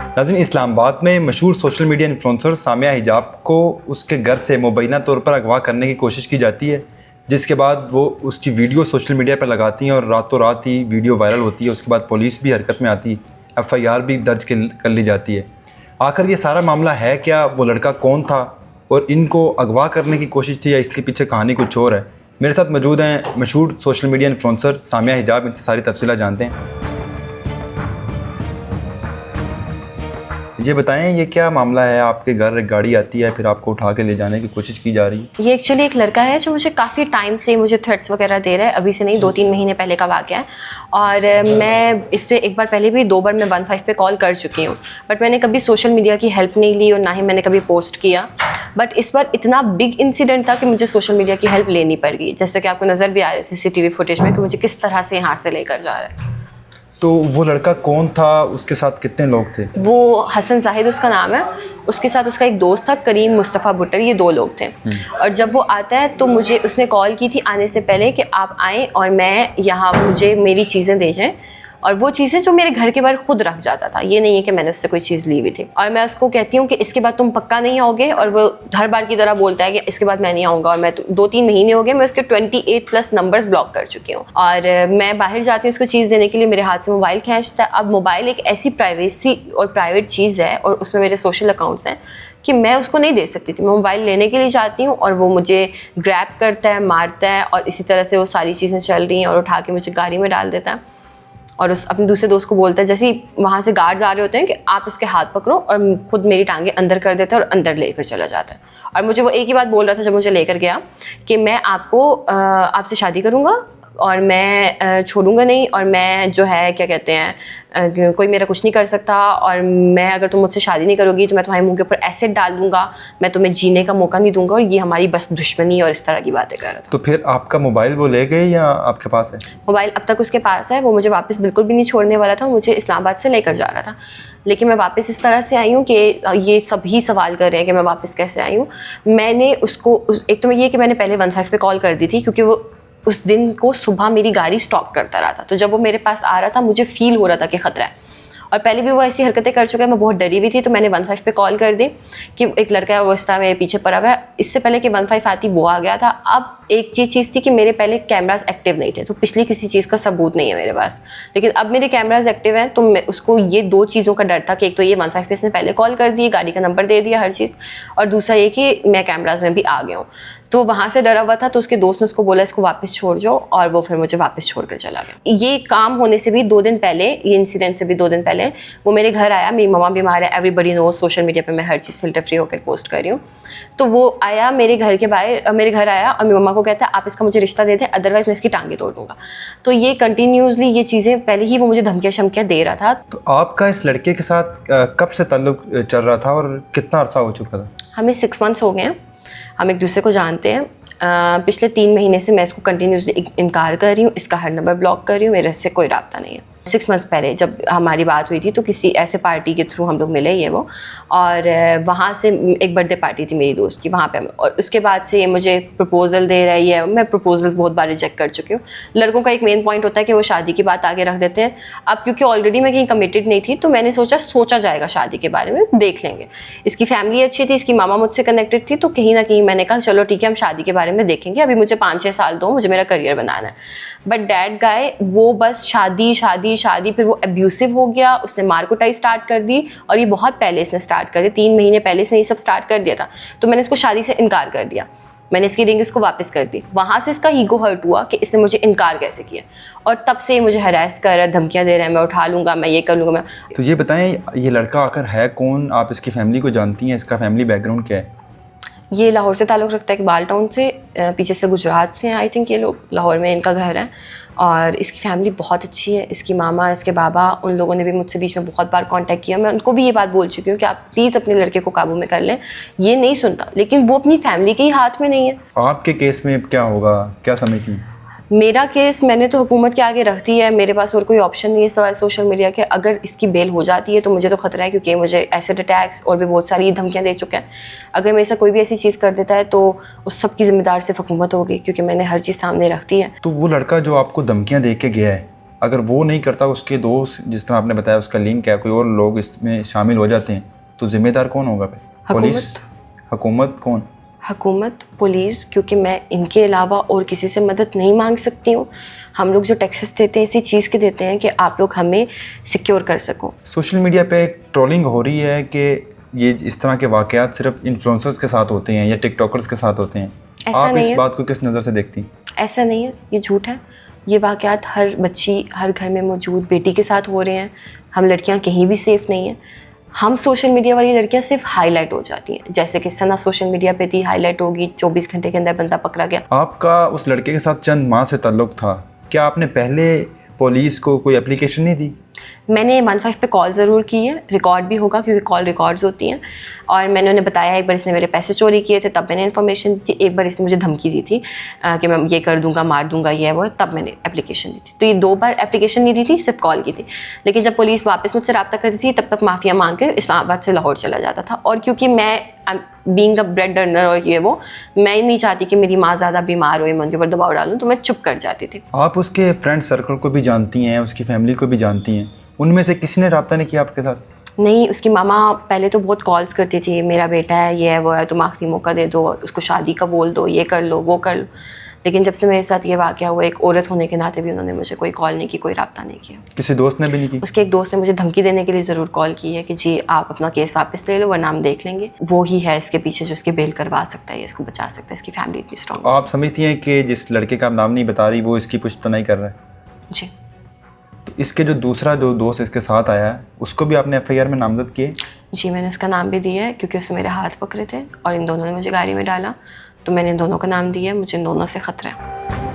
नाज़रीन, इस्लामाबाद में मशहूर सोशल मीडिया इन्फ्लुएंसर सामिया हिजाब को उसके घर से मुबैना तौर पर अगवा करने की कोशिश की जाती है, जिसके बाद वो उसकी वीडियो सोशल मीडिया पर लगाती हैं और रातों रात ही वीडियो वायरल होती है। उसके बाद पुलिस भी हरकत में आती है, FIR भी दर्ज कर ली जाती है। आखिर ये सारा मामला है क्या? वो लड़का कौन था और इनको अगवा करने की कोशिश थी या इसके पीछे कहानी कुछ और है? मेरे साथ मौजूद हैं मशहूर सोशल मीडिया इन्फ्लुएंसर सामिया हिजाब। इनसे सारी तफसीलात जानते हैं। ये बताएं, ये क्या मामला है? आपके घर एक गाड़ी आती है, फिर आपको उठा के ले जाने की कोशिश की जा रही है। ये एक्चुअली एक लड़का है जो मुझे काफ़ी टाइम से मुझे थ्रेट्स वगैरह दे रहा है। अभी से नहीं, 2-3 महीने पहले का वाक़या है। और मैं इस पर एक बार पहले भी 2 बार मैं 15 पे कॉल कर चुकी हूँ, बट मैंने कभी सोशल मीडिया की हेल्प नहीं ली और ना ही मैंने कभी पोस्ट किया। बट इस बार इतना बिग इंसिडेंट था कि मुझे सोशल मीडिया की हेल्प लेनी पड़ गई, जैसे कि आपको नज़र भी आ रहा है CCTV फुटेज में कि मुझे किस तरह से यहाँ से लेकर जा रहा है। तो वो लड़का कौन था? उसके साथ कितने लोग थे? वो हसन जाहिद उसका नाम है। उसके साथ उसका एक दोस्त था करीम मुस्तफ़ा भुट्टर, ये 2 लोग थे। और जब वो आता है तो मुझे उसने कॉल की थी आने से पहले कि आप आएँ और मैं यहाँ मुझे मेरी चीज़ें दे जाएँ, और वो चीज़ें जो मेरे घर के बाहर खुद रख जाता था। ये नहीं है कि मैंने उससे कोई चीज़ ली हुई थी। और मैं उसको कहती हूँ कि इसके बाद तुम पक्का नहीं आओगे, और वो हर बार की तरह बोलता है कि इसके बाद मैं नहीं आऊँगा। और मैं 2-3 महीने हो गए, मैं उसके 28+ नंबर्स ब्लॉक कर चुकी हूँ। और मैं बाहर जाती हूँ उसको चीज़ देने के लिए, मेरे हाथ से मोबाइल खींचता है। अब मोबाइल एक ऐसी प्राइवेसी और प्राइवेट चीज़ है और उसमें मेरे सोशल अकाउंट्स हैं कि मैं उसको नहीं दे सकती थी। मैं मोबाइल लेने के लिए जाती हूँ और वो मुझे ग्रैब करता है, मारता है, और इसी तरह से वो सारी चीज़ें चल रही हैं और उठा के मुझे गाड़ी में डाल देता है। और उस अपने दूसरे दोस्त को बोलता है, जैसे ही वहाँ से गार्ड्स आ रहे होते हैं, कि आप इसके हाथ पकड़ो, और खुद मेरी टांगे अंदर कर देता है और अंदर लेकर चला जाता है। और मुझे वो एक ही बात बोल रहा था जब मुझे लेकर गया कि मैं आपसे शादी करूँगा और मैं छोड़ूंगा नहीं, और मैं जो है क्या कहते हैं कोई मेरा कुछ नहीं कर सकता, और मैं अगर तुम मुझसे शादी नहीं करोगी तो मैं तुम्हारे मुंह के ऊपर एसिड डाल दूंगा, मैं तुम्हें जीने का मौका नहीं दूंगा, और ये हमारी बस दुश्मनी और इस तरह की बातें कर रहा था। तो फिर आपका मोबाइल वो ले गए या आपके पास है? मोबाइल अब तक उसके पास है। वो मुझे वापस बिल्कुल भी नहीं छोड़ने वाला था, मुझे इस्लामाबाद से लेकर जा रहा था। लेकिन मैं वापस इस तरह से आई हूँ कि ये सभी सवाल कर रहे हैं कि मैं वापस कैसे आई हूँ। मैंने उसको एक तो ये कि मैंने पहले 15 पे कॉल कर दी थी, क्योंकि वो उस दिन को सुबह मेरी गाड़ी स्टॉप करता रहा था। तो जब वो मेरे पास आ रहा था मुझे फील हो रहा था कि ख़तरा है, और पहले भी वो ऐसी हरकतें कर चुका है। मैं बहुत डरी हुई थी, तो मैंने 15 पे कॉल कर दी कि एक लड़का है वो इस तरह मेरे पीछे पड़ा हुआ है। इससे पहले कि 15 आती वो आ गया था। अब एक चीज़ थी कि मेरे पहले कैमरास एक्टिव नहीं थे, तो पिछली किसी चीज़ का सबूत नहीं है मेरे पास। लेकिन अब मेरे कैमरास एक्टिव हैं, तो मैं उसको ये 2 चीज़ों का डर था कि एक तो ये 15 पे इसने पहले कॉल कर दी, गाड़ी का नंबर दे दिया, हर चीज़, और दूसरा ये कि मैं कैमरास में भी आ गया हूँ। तो वहाँ से डरा हुआ था, तो उसके दोस्त ने उसको बोला इसको वापस छोड़ जाओ, और वो फिर मुझे वापस छोड़ कर चला गया। ये काम होने से भी 2 दिन पहले, ये इंसिडेंट से भी 2 दिन पहले वो मेरे घर आया। मेरी मम्मा बीमार है, एवरीबडी नो, सोशल मीडिया पे मैं हर चीज़ फ़िल्टर फ्री होकर पोस्ट कर रही हूँ। तो वो आया मेरे घर के बाहर, मेरे घर आया और मेरी मम्मा को कहता है आप इसका मुझे रिश्ता दे दें, अदरवाइज़ मैं इसकी टांगें तोड़ दूँगा। तो ये कंटिन्यूसली ये चीज़ें पहले ही वो मुझे धमकियाँ शमकियाँ दे रहा था। तो आपका इस लड़के के साथ कब से ताल्लुक़ चल रहा था और कितना अर्सा हो चुका था? हमें 6 मंथ्स हो गए हैं, हम एक दूसरे को जानते हैं। पिछले 3 महीने से मैं इसको कंटिन्यूसली इनकार कर रही हूँ, इसका हर नंबर ब्लॉक कर रही हूँ, मेरे से कोई राब्ता नहीं है। 6 मंथ्स पहले जब हमारी बात हुई थी तो किसी ऐसे पार्टी के थ्रू हम लोग मिले ये वो, और वहाँ से एक बर्थडे पार्टी थी मेरी दोस्त की, वहाँ पे और उसके बाद से ये मुझे प्रपोज़ल दे रही है। मैं प्रपोज़ल्स बहुत बार रिजेक्ट कर चुकी हूँ। लड़कों का एक मेन पॉइंट होता है कि वो शादी की बात आगे रख देते हैं। अब क्योंकि ऑलरेडी मैं कहीं कमिटेड नहीं थी, तो मैंने सोचा जाएगा शादी के बारे में, देख लेंगे। इसकी फैमिली अच्छी थी, इसकी मामा मुझसे कनेक्टेड थी, तो कहीं ना कहीं मैंने कहा चलो ठीक है हम शादी के बारे में देखेंगे, अभी मुझे 5-6 साल दो, मुझे मेरा करियर बनाना है। बट डैड गाय वो बस शादी शादी शादी, फिर वो अब्यूसिव हो गया, उसने मार कुटाई स्टार्ट कर दी, और ये बहुत पहले इसने स्टार्ट कर दिया, 3 महीने पहले इसने ये सब स्टार्ट कर दिया था। तो मैंने इसको शादी से इनकार कर दिया, मैंने इसकी रिंग इसको वापस कर दी। वहाँ से इसका ईगो हर्ट हुआ कि इसने मुझे इनकार कैसे किया, और तब से ये मुझे हरास कर रहा है, धमकियाँ दे रहा है, मैं उठा लूँगा, मैं ये कर लूँगा। मैं तो ये बताएं, ये लड़का आकर है कौन? आप इसकी फैमिली को जानती हैं? इसका फैमिली बैकग्राउंड क्या है? ये लाहौर से ताल्लुक़ रखता है, इकबाल टाउन से, पीछे से गुजरात से हैं आई थिंक। ये लोग लाहौर में इनका घर है, और इसकी फैमिली बहुत अच्छी है। इसकी मामा, इसके बाबा, उन लोगों ने भी मुझसे बीच में बहुत बार कांटेक्ट किया। मैं उनको भी ये बात बोल चुकी हूँ कि आप प्लीज़ अपने लड़के को काबू में कर लें। ये नहीं सुनता, लेकिन वो अपनी फैमिली के ही हाथ में नहीं है। आपके केस में क्या होगा, क्या समझती हैं? मेरा केस मैंने तो हुकूमत के आगे रख दी है, मेरे पास और कोई ऑप्शन नहीं है सवाल सोशल मीडिया के। अगर इसकी बेल हो जाती है तो मुझे तो ख़तरा है, क्योंकि मुझे एसिड अटैक्स और भी बहुत सारी धमकियाँ दे चुके हैं। अगर मेरे साथ कोई भी ऐसी चीज़ कर देता है तो उस सब की ज़िम्मेदार सिर्फ हुकूमत होगी, क्योंकि मैंने हर चीज़ सामने रख दी है। तो वो लड़का जो आपको धमकियाँ दे के गया है, अगर वो नहीं करता, उसके दोस्त जिस तरह आपने बताया उसका लिंक है, कोई और लोग इसमें शामिल हो जाते हैं, तो जिम्मेदार कौन होगा फिर? पुलिस, हुकूमत? कौन? हुकूमत, पुलिस, क्योंकि मैं इनके अलावा और किसी से मदद नहीं मांग सकती हूँ। हम लोग जो टैक्सेस देते हैं इसी चीज़ के देते हैं कि आप लोग हमें सिक्योर कर सको। सोशल मीडिया पे ट्रोलिंग हो रही है कि ये इस तरह के वाक़यात सिर्फ इन्फ्लुएंसर्स के साथ होते हैं या टिकटॉकर्स के साथ होते हैं। ऐसा आप नहीं इस है। बात को किस नज़र से देखती? ऐसा नहीं है, ये झूठ है। ये वाक़यात हर बच्ची, हर घर में मौजूद बेटी के साथ हो रहे हैं। हम लड़कियां कहीं भी सेफ़ नहीं हैं। हम सोशल मीडिया वाली लड़कियां सिर्फ हाईलाइट हो जाती हैं, जैसे कि सना सोशल मीडिया पे थी, हाईलाइट होगी, 24 घंटे के अंदर बंदा पकड़ा गया। आपका उस लड़के के साथ चंद माह से ताल्लुक़ था, क्या आपने पहले पुलिस को कोई एप्लीकेशन नहीं दी? मैंने 15 पे कॉल ज़रूर की है, रिकॉर्ड भी होगा क्योंकि कॉल रिकॉर्ड्स होती हैं। और मैंने उन्हें बताया, एक बार इसने मेरे पैसे चोरी किए थे तब मैंने इन्फॉर्मेशन दी थी, एक बार इसने मुझे धमकी दी थी कि मैं ये कर दूंगा, मार दूंगा, ये है वो है, तब मैंने एप्लीकेशन दी थी। तो ये 2 बार एप्लीकेशन नहीं दी थी, सिर्फ कॉल की थी। लेकिन जब पुलिस वापस मुझसे रब्ता करती थी तब तक माफिया मांग कर इस्लामाबाद से लाहौर चला जाता था। और क्योंकि मैं बीइंग द ब्रेड अर्नर और ये वो, मैं नहीं चाहती कि मेरी माँ ज़्यादा बीमार हो, मैं उनके ऊपर दबाव डालूँ, तो मैं चुप कर जाती थी। आप उसके फ्रेंड सर्कल को भी जानती हैं, उसकी फैमिली को भी जानती हैं, उनमें से किसी ने रब्ता नहीं किया आपके साथ? नहीं, उसकी मामा पहले तो बहुत कॉल्स करती थी, मेरा बेटा है, ये है वो है, तुम आखिरी मौका दे दो, उसको शादी का बोल दो, ये कर लो, वो कर लो। लेकिन जब से मेरे साथ ये वाक़या हुआ, एक औरत होने के नाते भी उन्होंने मुझे कोई कॉल नहीं की, कोई रब्ता नहीं किया। किसी दोस्त ने भी नहीं की? उसके एक दोस्त ने मुझे धमकी देने के लिए ज़रूर कॉल की है कि जी आप अपना केस वापस ले लो वरना हम देख लेंगे। वो ही है इसके पीछे जो इसकी बेल करवा सकता है, इसको बचा सकता है, इसकी फैमिली इतनी स्ट्रॉन्ग। आप समझती हैं कि जिस लड़के का आप नाम नहीं बता रही वो इसकी पुश्तनाई कर रहा है? जी। तो इसके जो दूसरा जो दोस्त इसके साथ आया है उसको भी आपने एफआईआर में नामजद किए? जी, मैंने उसका नाम भी दिया है क्योंकि उसने मेरे हाथ पकड़े थे और इन दोनों ने मुझे गाड़ी में डाला, तो मैंने इन दोनों का नाम दिया है। मुझे इन दोनों से ख़तरा है।